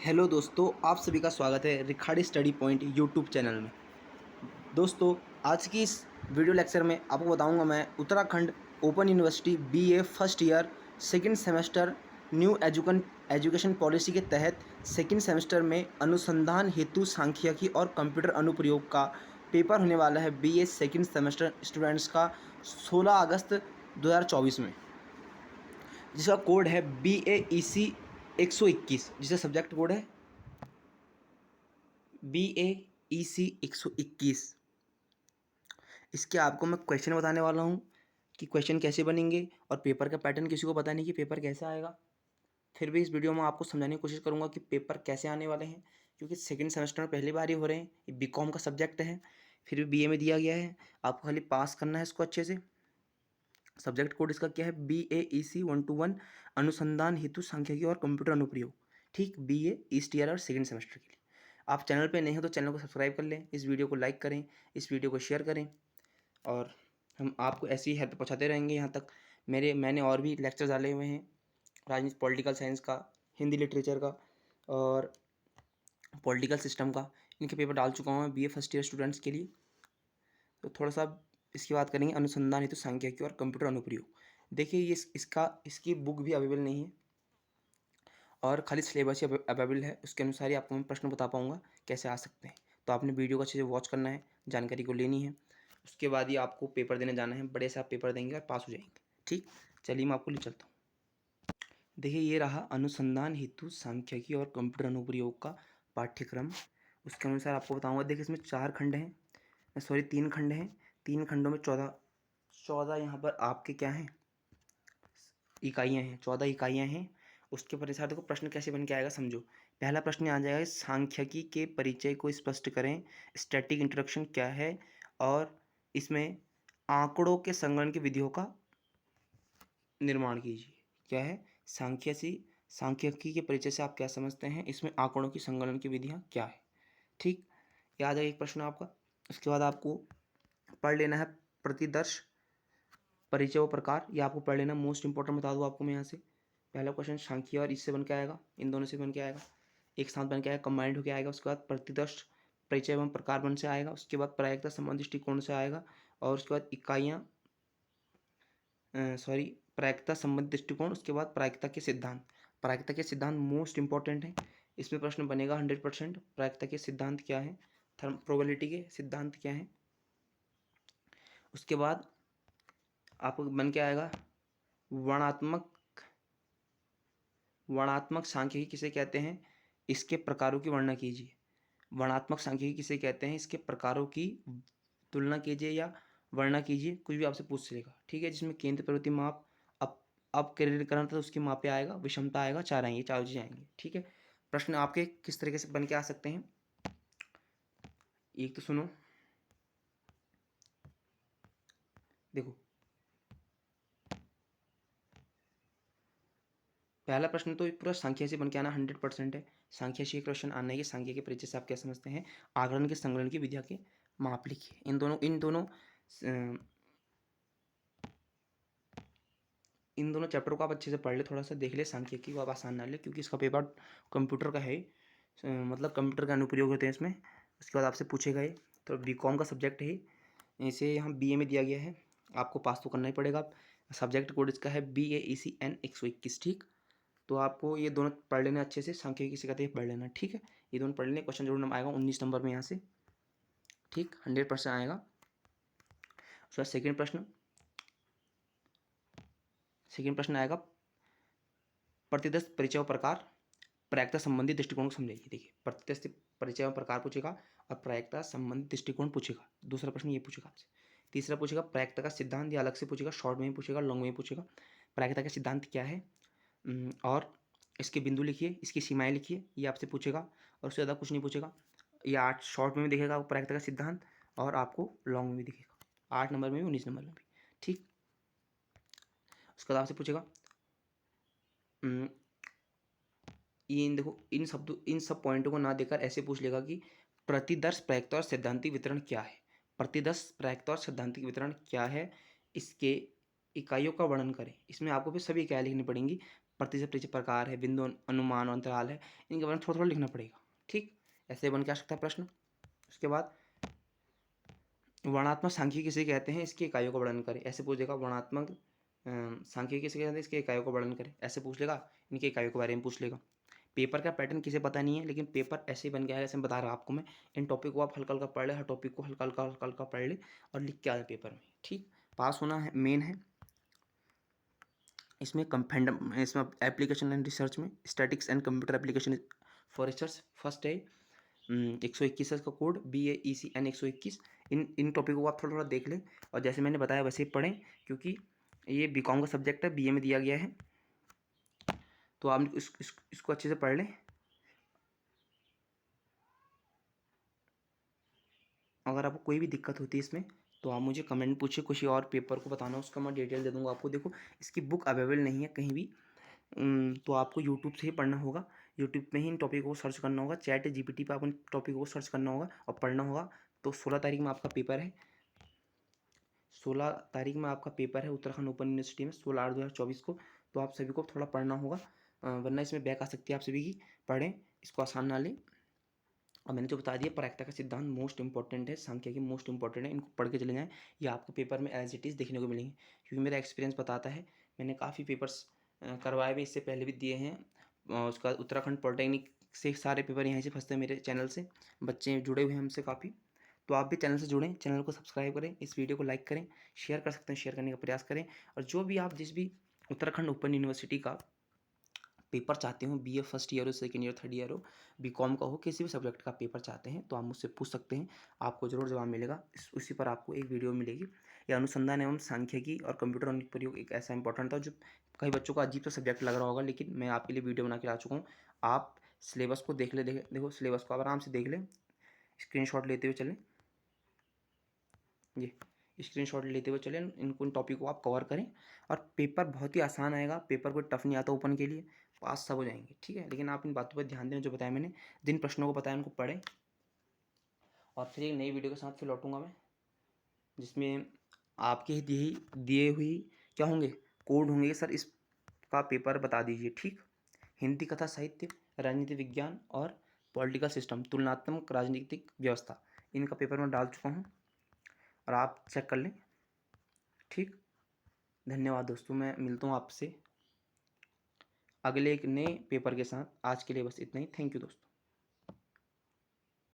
Hello दोस्तों, आप सभी का स्वागत है Rikhari study point YouTube channel में। दोस्तों, आज की इस वीडियो लेक्चर में आपको बताऊंगा मैं Uttarakhand open university BA first year second semester new education policy के तहत सेकंड सेमेस्टर में अनुसंधान हेतु सांख्यिकी और कंप्यूटर अनुप्रयोग का पेपर होने वाला है बीए सेकंड सेमेस्टर स्टूडेंट्स का 16 अगस्त 2024 में, जिसका कोड है BAEC 121, जिसका सब्जेक्ट कोड है BAEC 121। इसके आपको मैं क्वेश्चन बताने वाला हूँ कि क्वेश्चन कैसे बनेंगे, और पेपर का पैटर्न किसी को पता नहीं कि पेपर कैसा आएगा। फिर भी इस वीडियो में आपको समझाने की कोशिश करूँगा कि पेपर कैसे आने वाले हैं, क्योंकि सेकंड सेमेस्टर में पहली बार ही हो रहे हैं। ये बीकॉम का सब्जेक्ट है, फिर भी बीए में दिया गया है। आपको खाली पास करना है इसको अच्छे से। सब्जेक्ट कोड इसका क्या है? BAEC 121, अनुसंधान हेतु सांख्यिकी और कंप्यूटर अनुप्रयोग। ठीक, BA ईस्ट ईयर और सेकंड सेमेस्टर के लिए। आप चैनल पे नए हो तो चैनल को सब्सक्राइब कर लें, इस वीडियो को लाइक करें, इस वीडियो को शेयर करें, और हम आपको ऐसी ही हेल्प पहुँचाते रहेंगे यहाँ तक। मैंने और भी लेक्चर डाले हुए हैं, राजनीति पॉलिटिकल साइंस का, हिंदी लिटरेचर का और पॉलिटिकल सिस्टम का। इनके पेपर डाल चुका हूँ मैं BA फर्स्ट ईयर स्टूडेंट्स के लिए। तो थोड़ा सा इसकी बात करेंगे, अनुसंधान हेतु सांख्यिकी और कंप्यूटर अनुप्रयोग। देखिए, ये इसकी बुक भी अवेलेबल नहीं है, और खाली सिलेबस ही अवेलेबल है। उसके अनुसार ही आपको मैं प्रश्न बता पाऊँगा कैसे आ सकते हैं। तो आपने वीडियो को अच्छे से वॉच करना है, जानकारी को लेनी है। उसके बाद ही आपको पेपर देने जाना है। बड़े से आप पेपर देंगे और पास हो जाएंगे। ठीक, चलिए मैं आपको ले चलता हूँ। देखिए, ये रहा अनुसंधान हेतु सांख्यिकी और कंप्यूटर अनुप्रयोग का पाठ्यक्रम। उसके अनुसार आपको बताऊँगा। देखिए, इसमें 4 खंड हैं, सॉरी 3 खंड हैं। 3 खंडों में 14 यहाँ पर आपके क्या हैं, इकाइयाँ हैं। 14 इकाइयाँ हैं। उसके परिसार देखो प्रश्न कैसे बन के आएगा, समझो। पहला प्रश्न आ जाएगा, सांख्यिकी के परिचय को स्पष्ट करें। स्टैटिक इंट्रोडक्शन क्या है, और इसमें आंकड़ों के संगणन की विधियों का निर्माण कीजिए। क्या है? सांख्यिकी के परिचय से आप क्या समझते हैं, इसमें आंकड़ों की संगणन की विधियाँ क्या है। ठीक, याद है एक प्रश्न आपका। उसके बाद आपको पढ़ लेना है प्रतिदर्श परिचय व प्रकार। ये आपको पढ़ लेना, मोस्ट इंपॉर्टेंट बता दूँ आपको मैं यहाँ से। पहला क्वेश्चन सांख्यिकी और इससे बन के आएगा, इन दोनों से बन के आएगा, एक साथ बन के आएगा, कंबाइंड होकर आएगा। उसके बाद प्रतिदर्श परिचय एवं प्रकार बन से आएगा। उसके बाद प्रायिकता संबंध दृष्टिकोण से आएगा, और उसके बाद इकाइयाँ प्रायिकता संबंध दृष्टिकोण। उसके बाद प्रायिकता के सिद्धांत। प्रायिकता के सिद्धांत मोस्ट इंपॉर्टेंट है, इसमें प्रश्न बनेगा 100%। प्रायिकता के सिद्धांत क्या है, प्रोबेबिलिटी के सिद्धांत क्या है। उसके बाद आपको बन के आएगा वर्णात्मक सांख्यिकी किसे कहते हैं, इसके प्रकारों की वर्णना कीजिए। वर्णात्मक सांख्यिकी किसे कहते हैं, इसके प्रकारों की तुलना कीजिए या वर्णना कीजिए, कुछ भी आपसे पूछ लेगा। ठीक है, जिसमें केंद्र प्रवृत्ति माप, अब केंद्रीकरण था उसकी मापे आएगा, विषमता आएगा, चार आएंगे, चार चीजें आएंगी। ठीक है, प्रश्न आपके किस तरीके से बन के आ सकते हैं, एक तो सुनो। देखो, पहला प्रश्न तो पूरा संख्या से बन के आना 100% है। संख्या से क्वेश्चन आना है कि संख्या के परिचय से आप क्या समझते हैं, आकलन के संगणन की विधिया के माप लिखिए। इन दोनों चैप्टर को आप अच्छे से पढ़ ले, थोड़ा सा देख ले, सांख्यिकी को आप आसान ना ले, क्योंकि इसका पेपर कंप्यूटर का है, मतलब कंप्यूटर का अनुप्रयोग होते हैं इसमें। उसके बाद आपसे पूछेगा ये, तो बीकॉम का सब्जेक्ट है, इसे यहाँ BA में दिया गया है, आपको पास तो करना ही पड़ेगा। सब्जेक्ट कोड इसका है BAECN 121। ठीक, तो आपको ये दोनों पढ़ लेना अच्छे से, सांख्यिकी से कहते हैं पढ़ लेना। ठीक है, ये दोनों पढ़ लेने। क्वेश्चन जरूर आएगा 19 नंबर में यहाँ से। ठीक, 100% आएगा। उसका सेकेंड प्रश्न आएगा, प्रतिदर्श परिचय व प्रकार प्रायिकता संबंधी दृष्टिकोण को समझाइए। देखिए, प्रतिदर्श परिचय व प्रकार पूछेगा, और प्रायिकता संबंधी दृष्टिकोण पूछेगा। दूसरा प्रश्न ये पूछेगा आपसे। तीसरा पूछेगा प्रायिकता का सिद्धांत, या अलग से पूछेगा, शॉर्ट में ही पूछेगा, लॉन्ग में ही पूछेगा। प्रायिकता का सिद्धांत क्या है, और इसके बिंदु लिखिए, इसकी सीमाएं लिखिए, ये आपसे पूछेगा, और उससे ज़्यादा कुछ नहीं पूछेगा। ये 8 शॉर्ट में भी दिखेगा प्रायिकता का सिद्धांत, और आपको लॉन्ग में भी दिखेगा, 8 नंबर में भी, 19 नंबर में भी। ठीक, उसके बाद आपसे पूछेगा, देखो, इन सब पॉइंटों को ना देकर ऐसे पूछ लेगा कि प्रतिदर्श प्रायिकता और सिद्धांतिक वितरण क्या है। प्रतिदर्श प्रायिकता और सिद्धांतिक वितरण क्या है, इसके इकाइयों का वर्णन करें। इसमें आपको फिर सभी इकाइयाँ लिखनी पड़ेंगी। प्रतिशत प्रतिशत प्रकार है, बिंदु अनुमान अंतराल है, इनके बारे में थोड़ा थोड़ा लिखना पड़ेगा। ठीक, ऐसे बन के आ सकता है प्रश्न। उसके बाद वर्णात्मक सांख्यिकी किसे कहते हैं, इसकी इकाइयों का वर्णन करें। ऐसे पूछ देगा वर्णात्मक सांख्यिकी किसे कहते हैं, इसकी इकाइयों का वर्णन करें। ऐसे पूछ लेगा, इनकी इकाइयों के बारे में पूछ लेगा। पेपर का पैटर्न किसे पता नहीं है, लेकिन पेपर ऐसे ही बन गया है जैसे बता रहा आपको मैं। इन टॉपिक को आप हल्का हल्का पढ़ ले, हर टॉपिक को हल्का हल्का हल्का हल्का पढ़ ले और लिख के आ जाए पेपर में। ठीक, पास होना है मेन है। इसमें कंफेंडम, इसमें एप्लीकेशन एंड रिसर्च में statics and computer application for research first है 121 का कोड BAECN 121। इन टॉपिक को आप थोड़ा थोड़ा देख लें और जैसे मैंने बताया वैसे ही पढ़ें, क्योंकि ये बीकॉम का सब्जेक्ट है, BA में दिया गया है। तो आप इसको अच्छे से पढ़ लें। अगर आपको कोई भी दिक्कत होती है इसमें तो आप मुझे कमेंट पूछिए, कुछ और पेपर को बताना उसका मैं डिटेल दे दूंगा आपको। देखो, इसकी बुक अवेलेबल नहीं है कहीं भी, तो आपको यूट्यूब से ही पढ़ना होगा। यूट्यूब में ही इन टॉपिक को सर्च करना होगा, ChatGPT पर आप इन टॉपिक को सर्च करना होगा और पढ़ना होगा। तो 16 तारीख में आपका पेपर है, 16 तारीख में आपका पेपर है उत्तराखंड ओपन यूनिवर्सिटी में, 16/8/2024 को। तो आप सभी को थोड़ा पढ़ना होगा, वरना इसमें बैक आ सकती है आप सभी की। पढ़ें, इसको आसान ना लें। और मैंने जो बता दिया, प्रायिकता का सिद्धांत मोस्ट इंपॉर्टेंट है, सांख्यिकी मोस्ट इंपॉर्टेंट है, इनको पढ़ के चले जाएँ। ये आपको पेपर में एज इट इज़ देखने को मिलेंगे, क्योंकि मेरा एक्सपीरियंस बताता है। मैंने काफ़ी पेपर्स करवाए भी, इससे पहले भी दिए हैं। उसका उत्तराखंड पॉलिटेक्निक से सारे पेपर यहीं से फंसते हैं, मेरे चैनल से बच्चे जुड़े हुए हैं हमसे काफ़ी। तो आप भी चैनल से जुड़ें, चैनल को सब्सक्राइब करें, इस वीडियो को लाइक करें, शेयर कर सकते हैं, शेयर करने का प्रयास करें। और जो भी आप जिस भी उत्तराखंड ओपन यूनिवर्सिटी का पेपर चाहते हो, BA फर्स्ट ईयर हो, सेकेंड ईयर, थर्ड ईयर हो, BCom का हो, किसी भी सब्जेक्ट का पेपर चाहते हैं तो आप मुझसे पूछ सकते हैं, आपको ज़रूर जवाब मिलेगा। उसी पर आपको एक वीडियो मिलेगी। यह अनुसंधान एवं सांख्यिकी और कंप्यूटर अनुप्रयोग एक ऐसा इंपॉर्टेंट था जो कई बच्चों को अजीब सा सब्जेक्ट लग रहा होगा, लेकिन मैं आपके लिए वीडियो बना के ला चुका हूँ। आप सिलेबस को देख ले, देखो सिलेबस को आप आराम से देख लें, स्क्रीनशॉट लेते हुए चलें। ये स्क्रीनशॉट लेते हुए चलें, इन टॉपिक को आप कवर करें और पेपर बहुत ही आसान आएगा। पेपर कोई टफ नहीं आता ओपन के लिए, पास सब हो जाएंगे। ठीक है, लेकिन आप इन बातों पर ध्यान दें जो बताया मैंने, जिन प्रश्नों को बताया उनको पढ़ें। और फिर एक नई वीडियो के साथ फिर लौटूंगा मैं, जिसमें आपके दिए हुई क्या होंगे, कोड होंगे। सर इसका पेपर बता दीजिए। ठीक, हिंदी कथा साहित्य, राजनीति विज्ञान और पॉलिटिकल सिस्टम, तुलनात्मक राजनीतिक व्यवस्था, इनका पेपर मैं डाल चुका हूँ और आप चेक कर लें। ठीक, धन्यवाद दोस्तों, मैं मिलता हूँ आपसे अगले एक नए पेपर के साथ। आज के लिए बस इतना ही। थैंक यू दोस्तों।